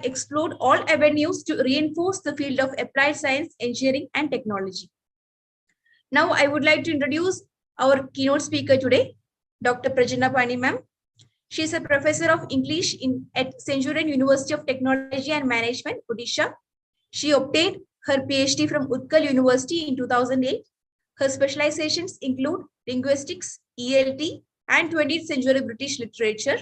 explored all avenues to reinforce the field of applied science, engineering, and technology. Now, I would like to introduce our keynote speaker today, Dr. Prajna Panimam. She is a professor of English at Centurion University of Technology and Management, Odisha. She obtained her PhD from Utkal University in 2008. Her specializations include linguistics, ELT, and 20th century British literature.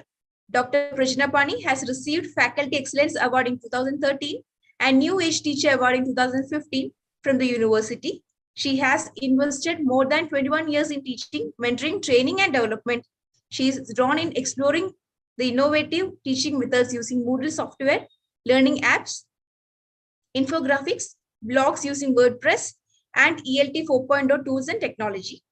Dr. Prajna Pani has received Faculty Excellence Award in 2013 and New Age Teacher Award in 2015 from the university. She has invested more than 21 years in teaching, mentoring, training, and development. She is drawn in exploring the innovative teaching methods using Moodle software, learning apps, infographics, blogs using WordPress, and ELT 4.0 tools and technology.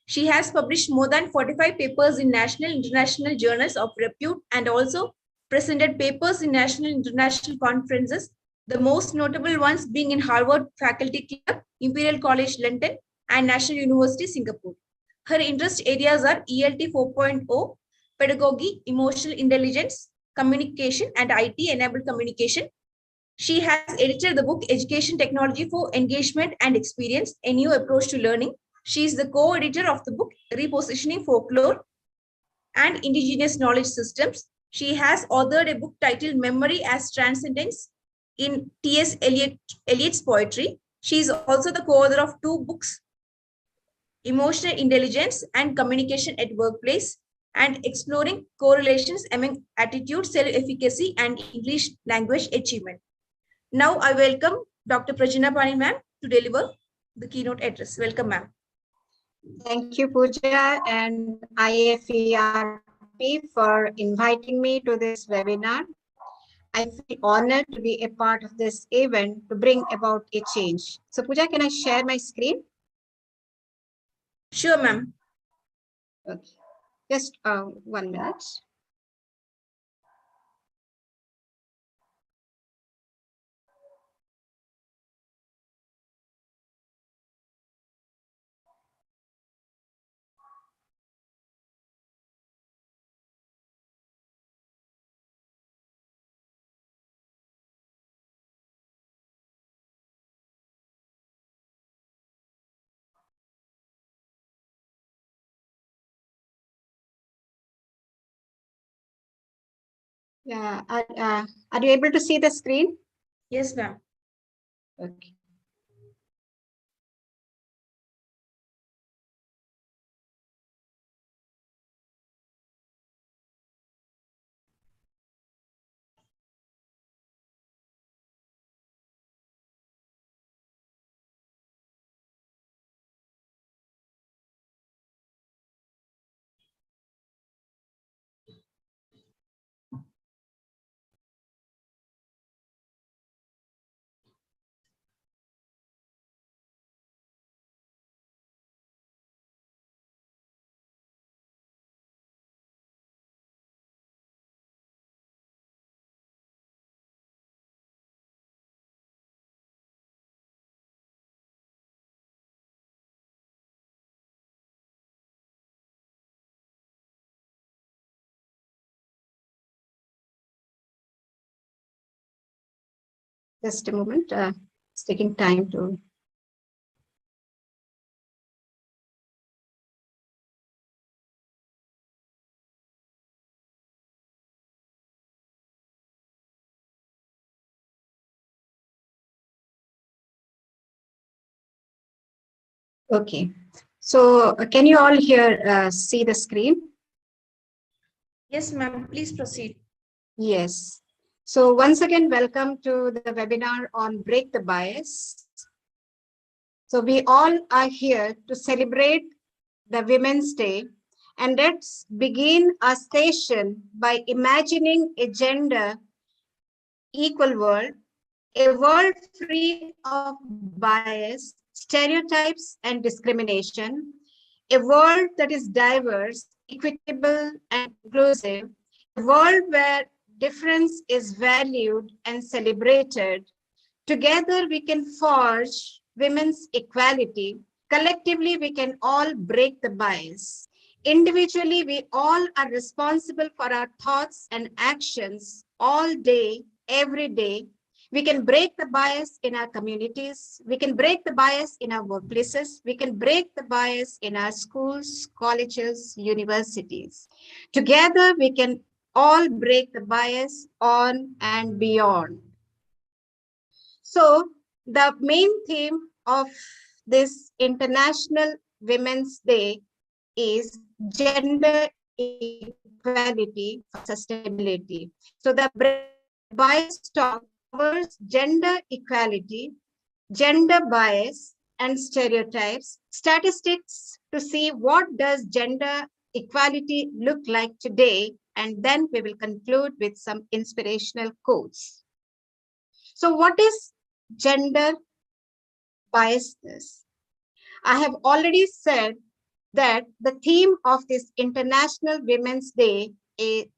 She has published more than 45 papers in national and international journals of repute and also presented papers in national and international conferences, the most notable ones being in Harvard Faculty Club, Imperial College London, and National University Singapore. Her interest areas are ELT 4.0, pedagogy, emotional intelligence, communication, and IT-enabled communication. She has edited the book Education Technology for Engagement and Experience, A New Approach to Learning. She is the co-editor of the book Repositioning Folklore and Indigenous Knowledge Systems. She has authored a book titled Memory as Transcendence in T.S. Eliot's poetry. She is also the co-author of two books, Emotional Intelligence and Communication at Workplace, and Exploring Correlations Among Attitude, Self-Efficacy, and English Language Achievement. Now I welcome Dr. Prajna Pani ma'am to deliver the keynote address. Welcome, ma'am. Thank you, Pooja and IFERP for inviting me to this webinar. I feel honored to be a part of this event to bring about a change. So, Pooja, can I share my screen? Sure, ma'am. Okay. Just 1 minute. Yeah, are you able to see the screen? Yes, ma'am. Okay. Just a moment. It's taking time to. Okay. So, can you all here see the screen? Yes, ma'am. Please proceed. Yes. So once again, welcome to the webinar on Break the Bias. So we all are here to celebrate the Women's Day, and let's begin our session by imagining a gender equal world, a world free of bias, stereotypes, and discrimination, a world that is diverse, equitable, and inclusive, a world where difference is valued and celebrated. Together, we can forge women's equality. Collectively, we can all break the bias. Individually, we all are responsible for our thoughts and actions all day, every day. We can break the bias in our communities. We can break the bias in our workplaces. We can break the bias in our schools, colleges, universities. Together, we can all break the bias on and beyond. So the main theme of this International Women's Day is gender equality for sustainability. So the bias talk covers gender equality, gender bias, and stereotypes, statistics to see what does gender equality look like today, and then we will conclude with some inspirational quotes. So what is gender biasness? I have already said that the theme of this International Women's Day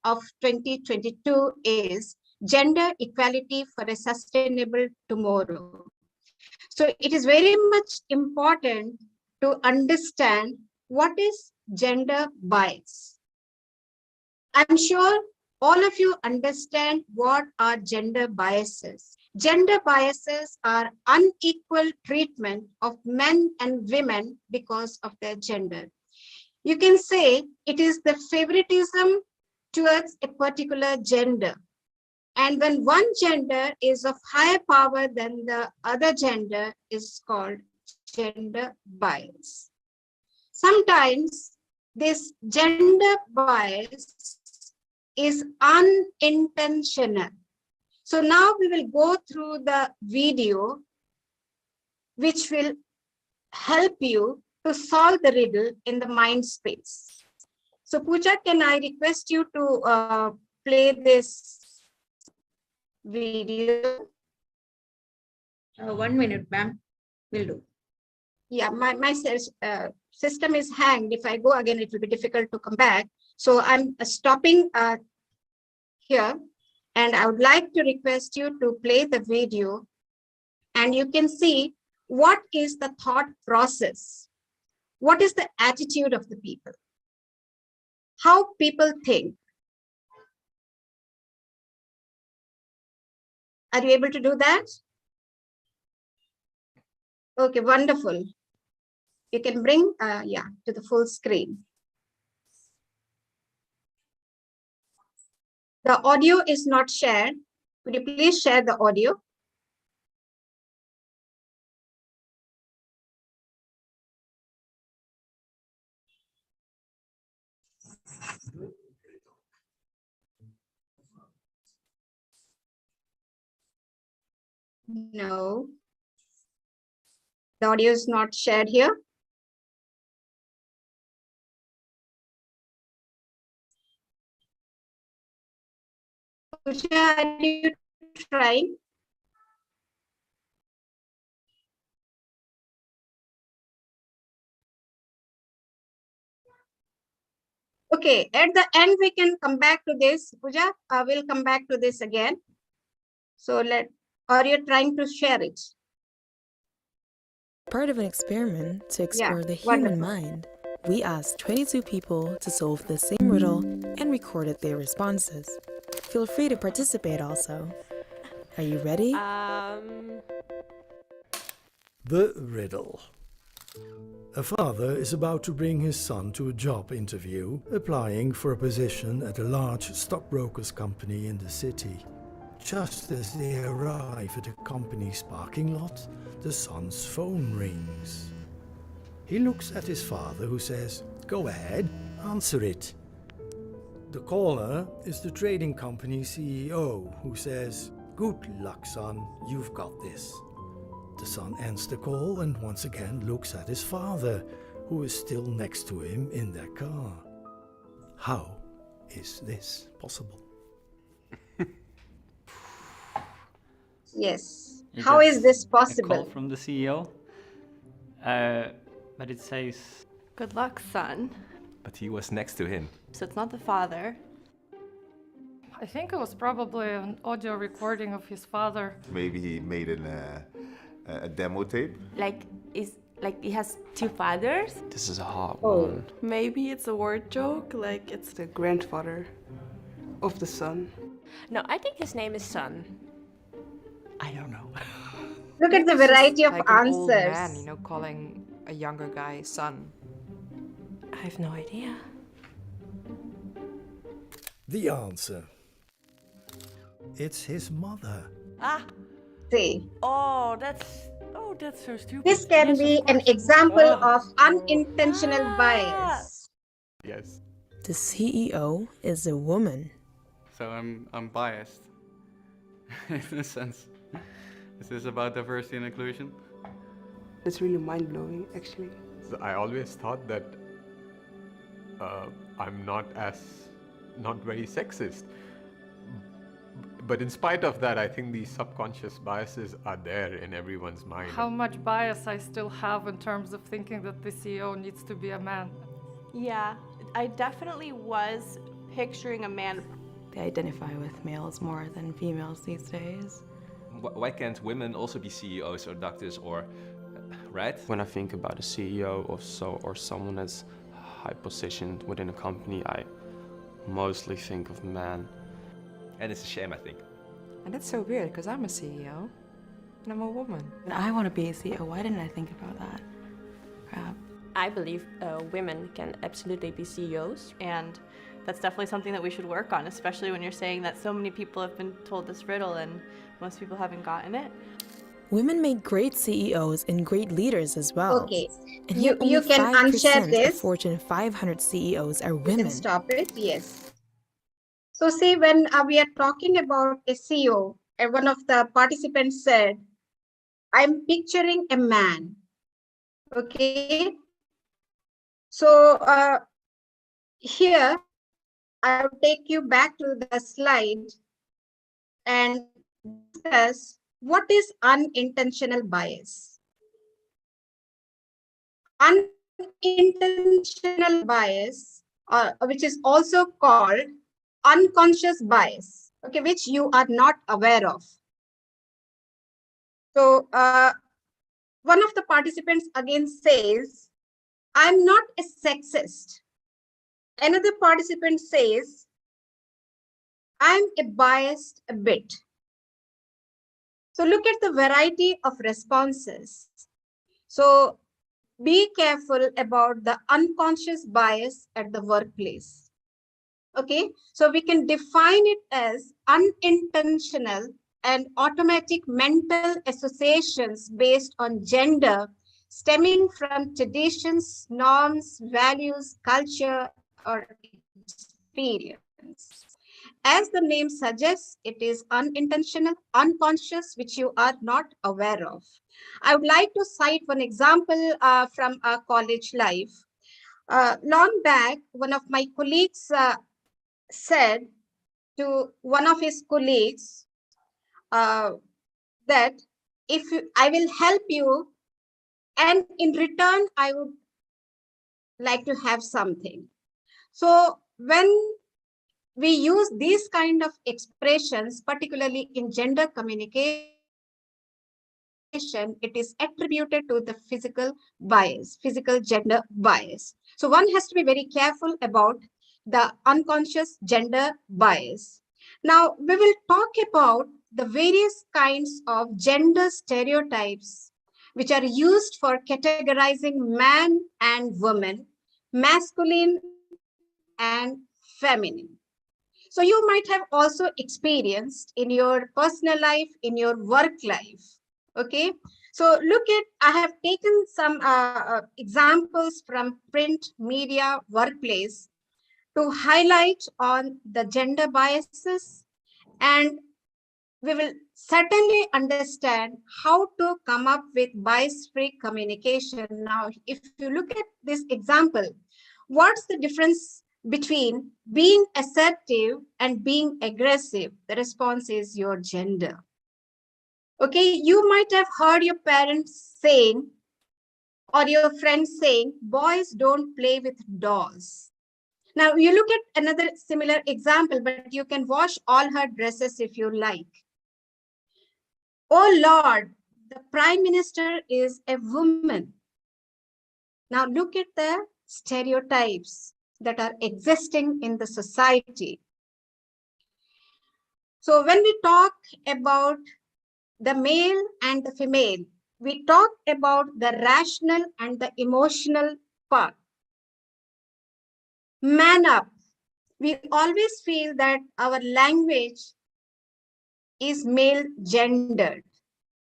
of 2022 is gender equality for a sustainable tomorrow. So it is very much important to understand what is gender bias. I'm sure all of you understand what are gender biases. Gender biases are unequal treatment of men and women because of their gender. You can say it is the favoritism towards a particular gender. And when one gender is of higher power than the other gender is called gender bias. Sometimes this gender bias is unintentional. So now we will go through the video, which will help you to solve the riddle in the mind space. So Pooja, can I request you to play this video? 1 minute, ma'am. Will do. Yeah, my system is hanged. If I go again, it will be difficult to come back. So I'm stopping here. And I would like to request you to play the video, and you can see what is the thought process. What is the attitude of the people? How people think. Are you able to do that? Okay, wonderful. You can bring, to the full screen. The audio is not shared. Could you please share the audio? No. The audio is not shared here. Pooja, are you trying? Okay, at the end, we can come back to this. Pooja, we'll come back to this again. So are you trying to share it? Part of an experiment to explore the human mind, we asked 22 people to solve the same riddle and recorded their responses. Feel free to participate also. Are you ready? The riddle. A father is about to bring his son to a job interview, applying for a position at a large stockbrokers company in the city. Just as they arrive at the company's parking lot, the son's phone rings. He looks at his father, who says, "Go ahead, answer it." The caller is the trading company CEO, who says, "Good luck, son, you've got this." The son ends the call and once again looks at his father, who is still next to him in their car. How is this possible? Yes. How is this A possible? call from the CEO, but it says, "Good luck, son." But he was next to him. So it's not the father. I think it was probably an audio recording of his father. Maybe he made a demo tape. Like he has two fathers. This is a hot one. Maybe it's a word joke. Like it's The grandfather of the son. No, I think his name is Son. Look at the It's just variety of like an old answers. man, you know, calling a younger guy son. I have no idea. The answer. It's his mother. Ah, See, that's so stupid. this can Yes, of be an course. example Ah. of unintentional Ah. bias. Yes. The CEO is a woman. So I'm biased. In a sense. Is this about diversity and inclusion? It's really mind-blowing, actually. So I always thought that I'm not very sexist. But in spite of that, I think these subconscious biases are there in everyone's mind. How much bias I still have in terms of thinking that the CEO needs to be a man. Yeah, I definitely was picturing a man. They identify with males more than females these days. Why can't women also be CEOs or doctors or, right? When I think about a CEO or someone that's high positioned within a company, I mostly think of men. And it's a shame, I think. And that's so weird, because I'm a CEO, and I'm a woman. But I want to be a CEO. Why didn't I think about that? Crap. I believe women can absolutely be CEOs. And that's definitely something that we should work on, especially when you're saying that so many people have been told this riddle and most people haven't gotten it. Women make great CEOs and great leaders as well. Okay, And you yet can only unshare 5% this. of Fortune 500 CEOs are You women. can stop it, yes. So see, when we are talking about a CEO, one of the participants said, I'm picturing a man. Okay. So here, I'll take you back to the slide and discuss what is unintentional bias. Unintentional bias, which is also called unconscious bias, okay, which you are not aware of. So one of the participants again says, I'm not a sexist. Another participant says, I'm a biased a bit. So look at the variety of responses. So be careful about the unconscious bias at the workplace. Okay, so we can define it as unintentional and automatic mental associations based on gender stemming from traditions, norms, values, culture, or experience. As the name suggests, it is unintentional, unconscious, which you are not aware of. I would like to cite one example from our college life. Long back, one of my colleagues said to one of his colleagues that I will help you, and in return, I would like to have something. So when we use these kind of expressions, particularly in gender communication, it is attributed to the physical bias, physical gender bias. So one has to be very careful about the unconscious gender bias. Now, we will talk about the various kinds of gender stereotypes which are used for categorizing man and woman, masculine and feminine. So you might have also experienced in your personal life, in your work life. Okay, so look at, I have taken some examples from print, media, workplace to highlight on the gender biases, and we will certainly understand how to come up with bias-free communication. Now, if you look at this example, what's the difference between being assertive and being aggressive? The response is your gender. Okay, you might have heard your parents saying, or your friends saying, boys don't play with dolls. Now, you look at another similar example, but you can wash all her dresses if you like. Oh Lord, the Prime Minister is a woman. Now, look at the stereotypes that are existing in the society. So when we talk about the male and the female, we talk about the rational and the emotional part. Man up. We always feel that our language is male gendered.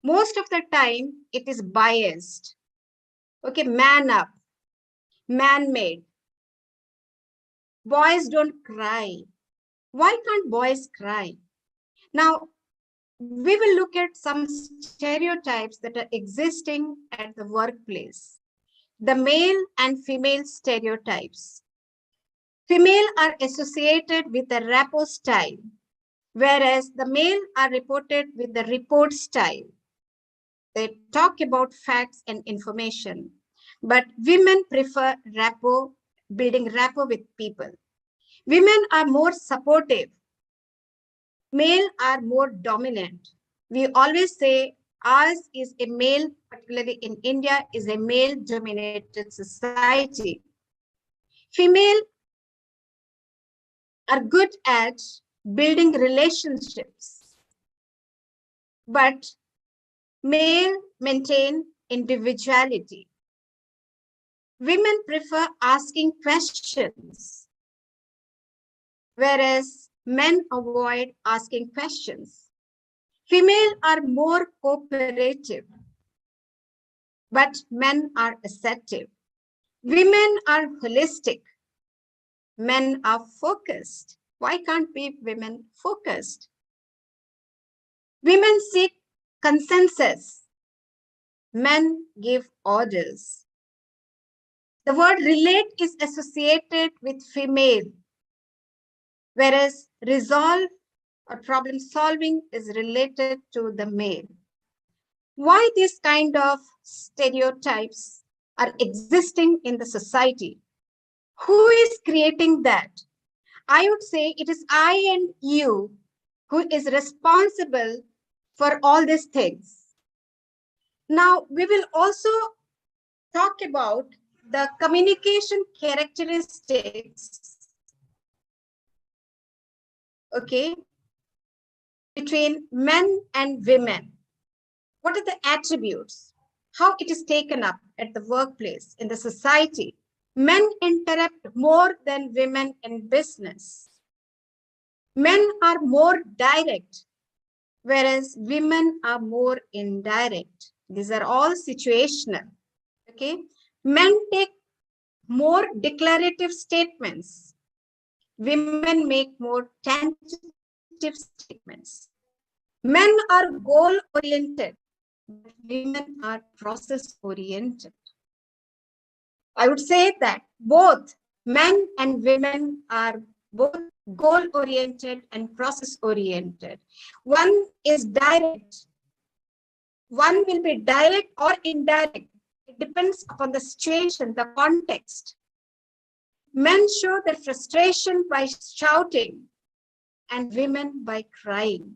Most of the time, it is biased. Okay, man up, man-made. Boys don't cry. Why can't boys cry? Now, we will look at some stereotypes that are existing at the workplace. The male and female stereotypes. Female are associated with the rapport style, whereas the male are reported with the report style. They talk about facts and information, but women prefer rapport, building rapport with people. Women are more supportive. Male are more dominant. We always say ours is a male, particularly in India, is a male-dominated society. Female are good at building relationships, but male maintain individuality. Women prefer asking questions, whereas men avoid asking questions. Female are more cooperative, but men are assertive. Women are holistic. Men are focused. Why can't be women focused? Women seek consensus. Men give orders. The word relate is associated with female, whereas resolve or problem solving is related to the male. Why these kind of stereotypes are existing in the society? Who is creating that? I would say it is I and you who is responsible for all these things. Now, we will also talk about the communication characteristics, okay, between men and women. What are the attributes? How it is taken up at the workplace, in the society? Men interact more than women in business. Men are more direct, whereas women are more indirect. These are all situational, okay? Men take more declarative statements. Women make more tentative statements. Men are goal-oriented, women are process-oriented. I would say that both men and women are both goal-oriented and process-oriented. One is direct. One will be direct or indirect. It depends upon the situation, the context. Men show their frustration by shouting and women by crying.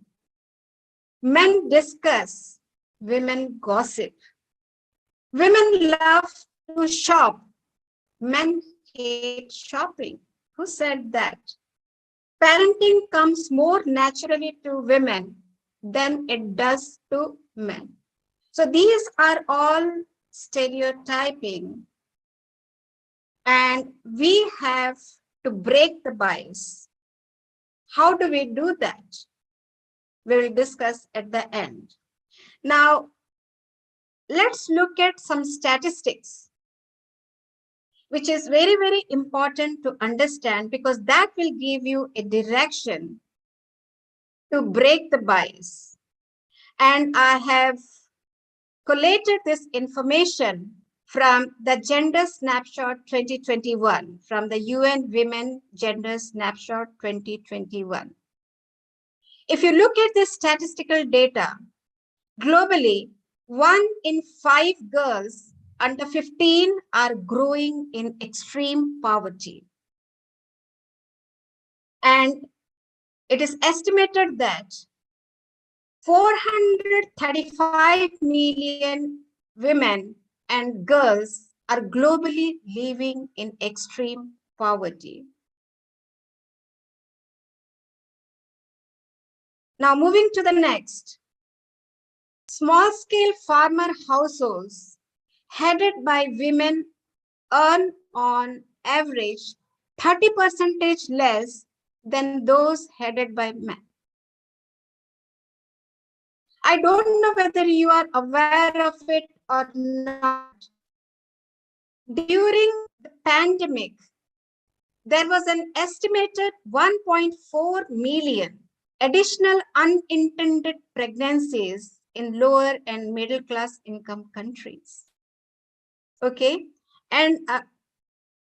Men discuss, women gossip. Women love to shop. Men hate shopping. Who said that? Parenting comes more naturally to women than it does to men. So these are all stereotyping. And we have to break the bias. How do we do that? We will discuss at the end. Now, let's look at some statistics, which is very, very important to understand because that will give you a direction to break the bias. And I have collated this information from the Gender Snapshot 2021, from the UN Women Gender Snapshot 2021. If you look at this statistical data, globally, 1 in 5 girls under 15 are growing in extreme poverty. And it is estimated that 435 million women and girls are globally living in extreme poverty. Now, moving to the next. Small-scale farmer households headed by women earn on average 30% less than those headed by men. I don't know whether you are aware of it or not. During the pandemic, there was an estimated 1.4 million additional unintended pregnancies in lower and middle class income countries. Okay, and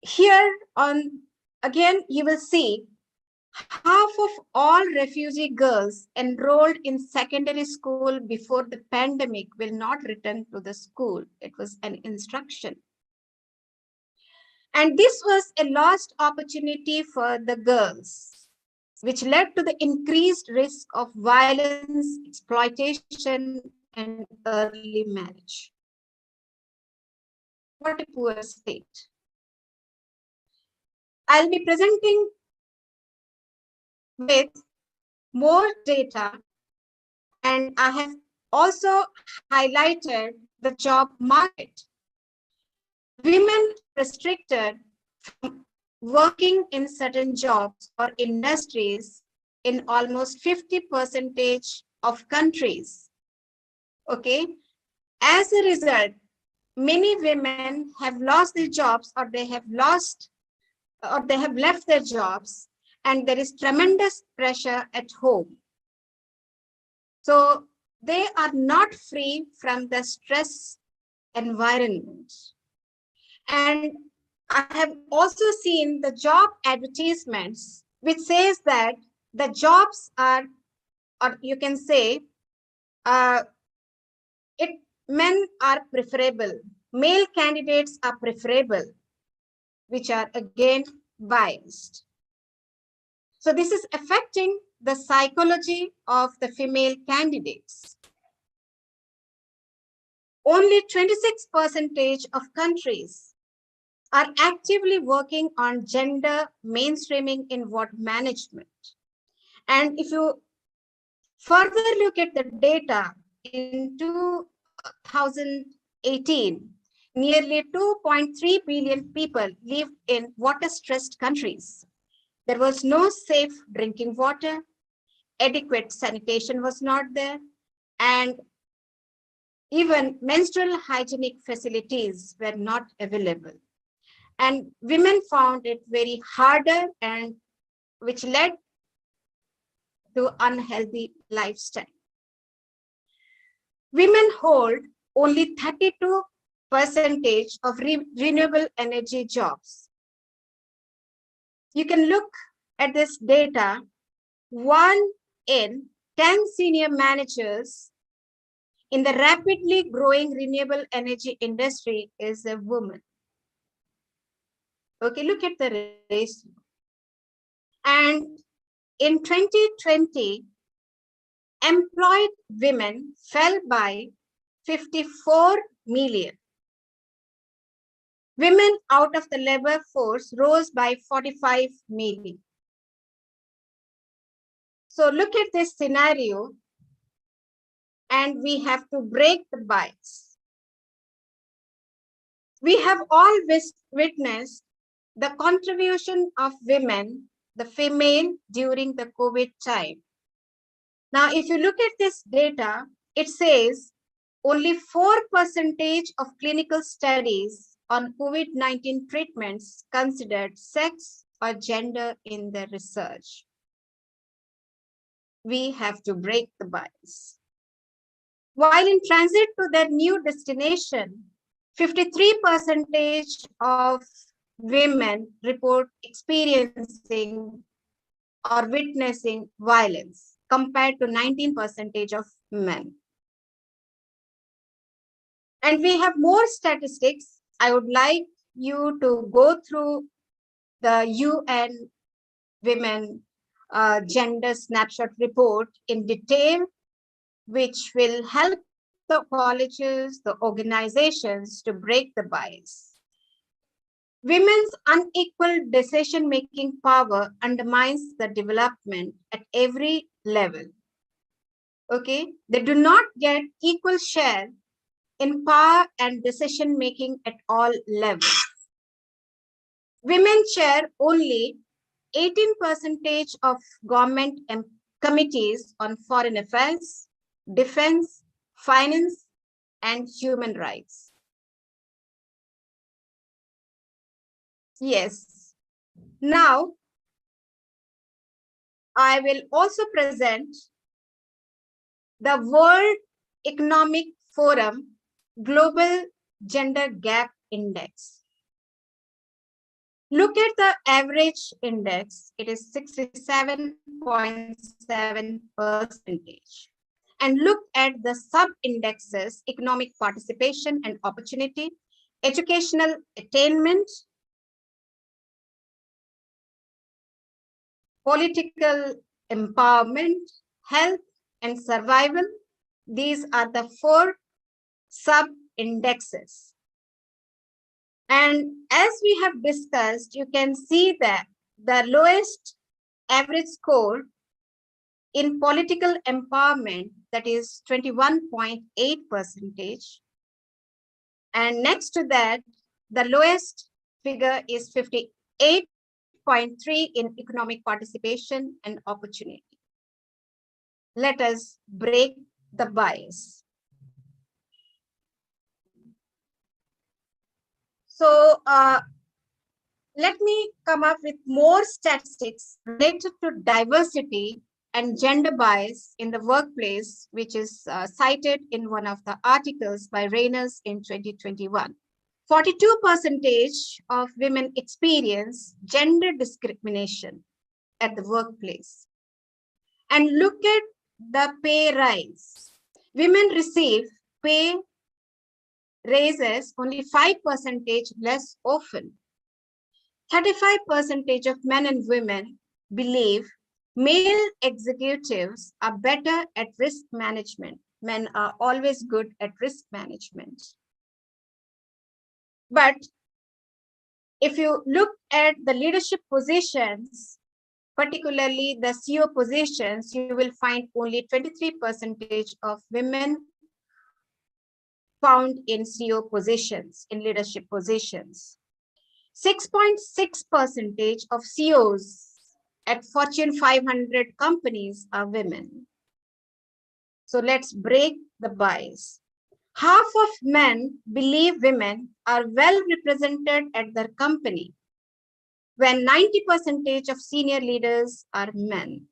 here on, again, you will see half of all refugee girls enrolled in secondary school before the pandemic will not return to the school. It was an instruction. And this was a lost opportunity for the girls, which led to the increased risk of violence, exploitation, and early marriage. What a poor state. I'll be presenting with more data, and I have also highlighted the job market. Women restricted from working in certain jobs or industries in almost 50% of countries. Okay, as a result, many women have lost their jobs, or they have left their jobs, and there is tremendous pressure at home. So they are not free from the stress environment. And I have also seen the job advertisements, which says that the jobs are, or you can say, men are preferable, male candidates are preferable, which are again biased. So this is affecting the psychology of the female candidates. Only 26% of countries are actively working on gender mainstreaming in management. And if you further look at the data in 2018, nearly 2.3 billion people lived in water-stressed countries. There was no safe drinking water, adequate sanitation was not there, and even menstrual hygienic facilities were not available. And women found it very harder, and which led to unhealthy lifestyle. Women hold only 32% of renewable energy jobs. You can look at this data. 1 in 10 senior managers in the rapidly growing renewable energy industry is a woman. Okay, look at the ratio. And in 2020, employed women fell by 54 million. Women out of the labor force rose by 45 million. So look at this scenario, and we have to break the bias. We have all witnessed the contribution of women, the female, during the COVID time. Now, if you look at this data, it says only 4% of clinical studies on COVID-19 treatments considered sex or gender in the research. We have to break the bias. While in transit to their new destination, 53% of women report experiencing or witnessing violence, compared to 19% of men. And we have more statistics. I would like you to go through the UN Women Gender Snapshot report in detail, which will help the colleges, the organizations to break the bias. Women's unequal decision-making power undermines the development at every level. Okay, they do not get equal share in power and decision making at all levels. Women chair only 18% of government committees on foreign affairs, defense, finance, and human rights. Yes. Now, I will also present the World Economic Forum Global Gender Gap Index. Look at the average index, it is 67.7%. And look at the sub-indexes, economic participation and opportunity, educational attainment, political empowerment, health and survival. These are the 4 sub-indexes. And as we have discussed, you can see that the lowest average score in political empowerment, that is 21.8%. And next to that, the lowest figure is 58.3 in economic participation and opportunity. Let us break the bias. So let me come up with more statistics related to diversity and gender bias in the workplace, which is cited in one of the articles by Reyners in 2021. 42% of women experience gender discrimination at the workplace. And look at the pay rise. Women receive pay raises only 5% less often. 35% of men and women believe male executives are better at risk management. Men are always good at risk management. But if you look at the leadership positions, particularly the CEO positions, you will find only 23% of women found in CEO positions, in leadership positions. 6.6% of CEOs at Fortune 500 companies are women. So let's break the bias. Half of men believe women are well represented at their company, when 90% of senior leaders are men.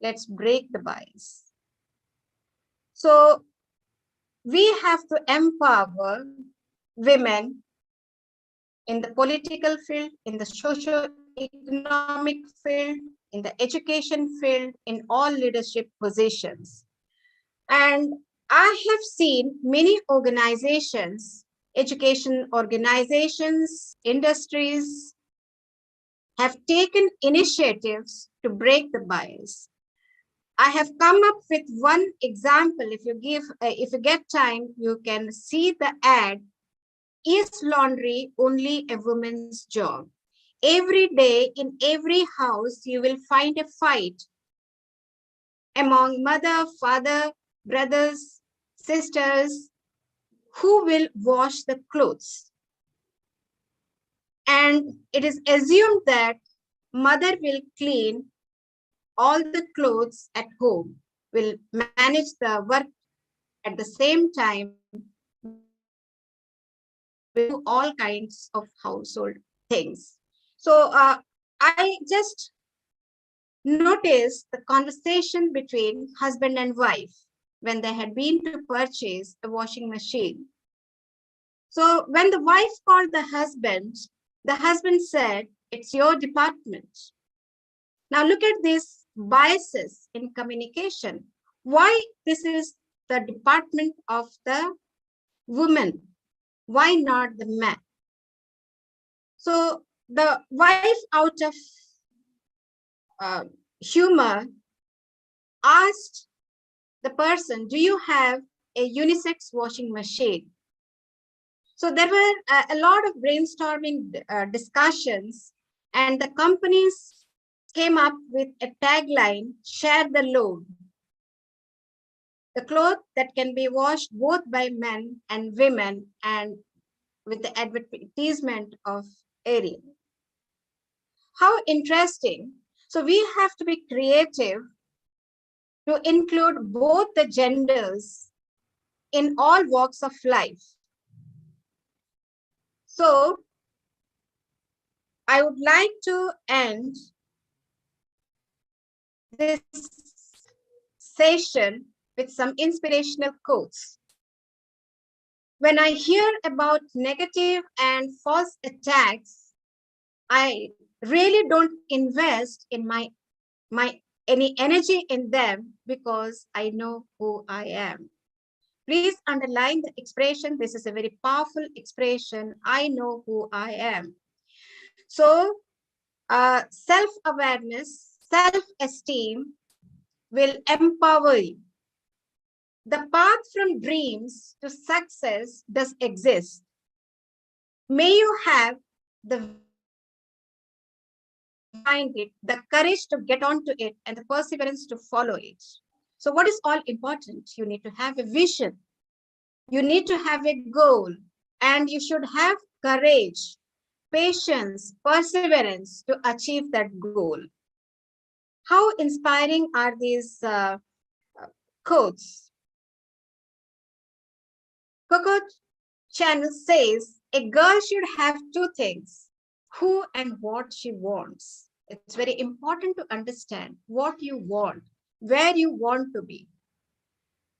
Let's break the bias. So we have to empower women in the political field, in the socio-economic field, in the education field, in all leadership positions. And I have seen many organizations, education organizations, industries, have taken initiatives to break the bias. I have come up with one example. If you get time, you can see the ad. Is laundry only a woman's job? Every day in every house, you will find a fight among mother, father, brothers, sisters, who will wash the clothes. And it is assumed that mother will clean all the clothes at home, will manage the work at the same time, will do all kinds of household things. So I just noticed the conversation between husband and wife when they had been to purchase a washing machine. So when the wife called the husband said, "It's your department." Now look at these biases in communication. Why this is the department of the woman? Why not the man? So the wife, out of humor, asked the person, "Do you have a unisex washing machine?" So there were a lot of brainstorming discussions, and the companies came up with a tagline, "Share the load." the cloth that can be washed both by men and women, and with the advertisement of Ariel. How interesting. So we have to be creative to include both the genders in all walks of life. So I would like to end this session with some inspirational quotes. When I hear about negative and false attacks, I really don't invest in any energy in them because I know who I am. Please underline the expression. This is a very powerful expression. I know who I am. So self-awareness, self-esteem will empower you. The path from dreams to success does exist. May you have the find it, the courage to get onto it, and the perseverance to follow it. So what is all important? You need to have a vision. You need to have a goal, and you should have courage, patience, perseverance to achieve that goal. How inspiring are these quotes? Coco Chanel says, a girl should have two things, who and what she wants. It's very important to understand what you want, where you want to be.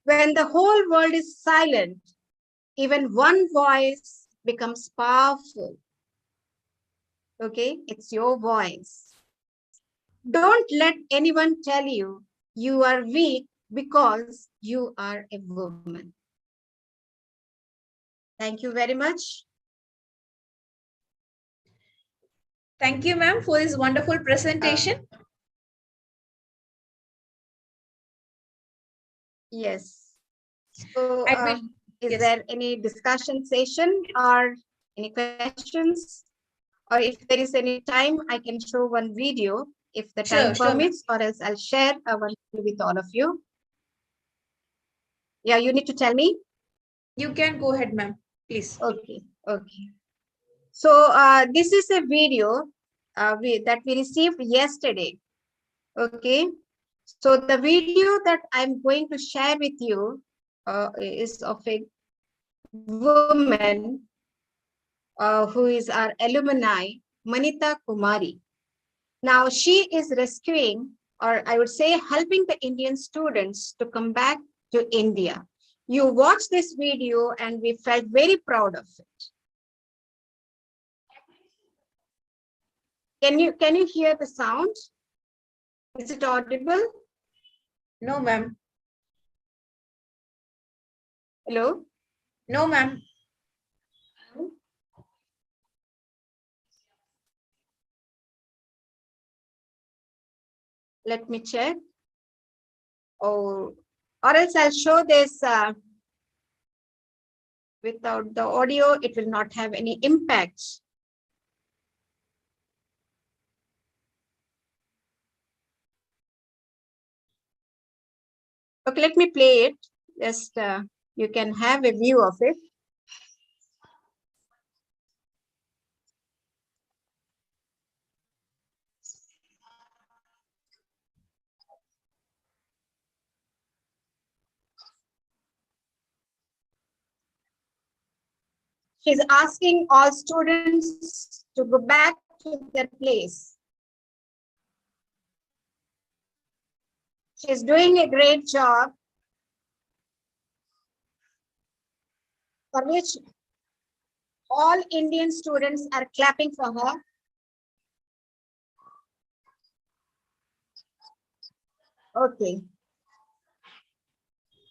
When the whole world is silent, even one voice becomes powerful. Okay, it's your voice. Don't let anyone tell you you are weak because you are a woman. Thank you very much. Thank you, ma'am, for this wonderful presentation. Yes. So, is yes. there any discussion session or any questions? Or if there is any time, I can show one video if the time permits, or else I'll share one with all of you. Yeah, you need to tell me. You can go ahead, ma'am, please. Okay, okay. So this is a video that we received yesterday. Okay. So the video that I'm going to share with you is of a woman who is our alumni, Manita Kumari. Now she is rescuing, or I would say helping the Indian students to come back to India. You watched this video and we felt very proud of it. Can you hear the sound? Is it audible? No, ma'am. Hello? No, ma'am. Let me check. Oh, or else I'll show this without the audio. It will not have any impact. Okay, let me play it. Just you can have a view of it. She's asking all students to go back to their place. She's doing a great job, for which all Indian students are clapping for her. Okay.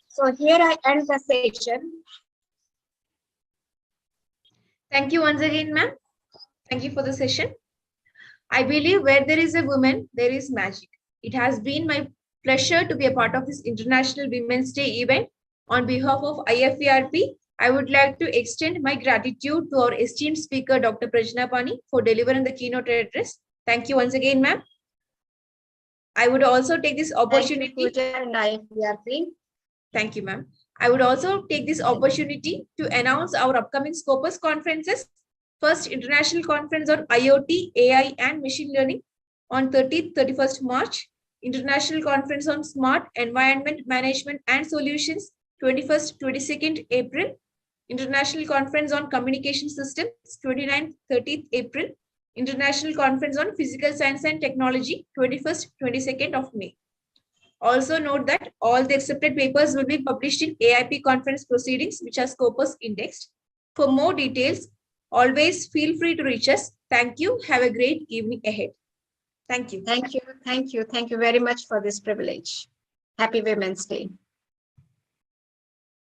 So here I end the session. Thank you once again, ma'am. Thank you for the session. I believe where there is a woman, there is magic. It has been my pleasure to be a part of this International Women's Day event. On behalf of IFERP, I would like to extend my gratitude to our esteemed speaker, Dr. Prajna Pani, for delivering the keynote address. Thank you once again, ma'am. I would also take this opportunity. Thank you, and IFERP. Thank you, ma'am. I would also take this opportunity to announce our upcoming Scopus conferences. First, International Conference on IoT, AI, and Machine Learning on 30th, 31st March. International Conference on Smart Environment Management and Solutions, 21st, 22nd April. International Conference on Communication Systems, 29th, 30th April. International Conference on Physical Science and Technology, 21st, 22nd of May. Also note that all the accepted papers will be published in AIP conference proceedings, which are Scopus indexed. For more details, always feel free to reach us. Thank you. Have a great evening ahead. Thank you. Thank you. Thank you. Thank you very much for this privilege. Happy Women's Day.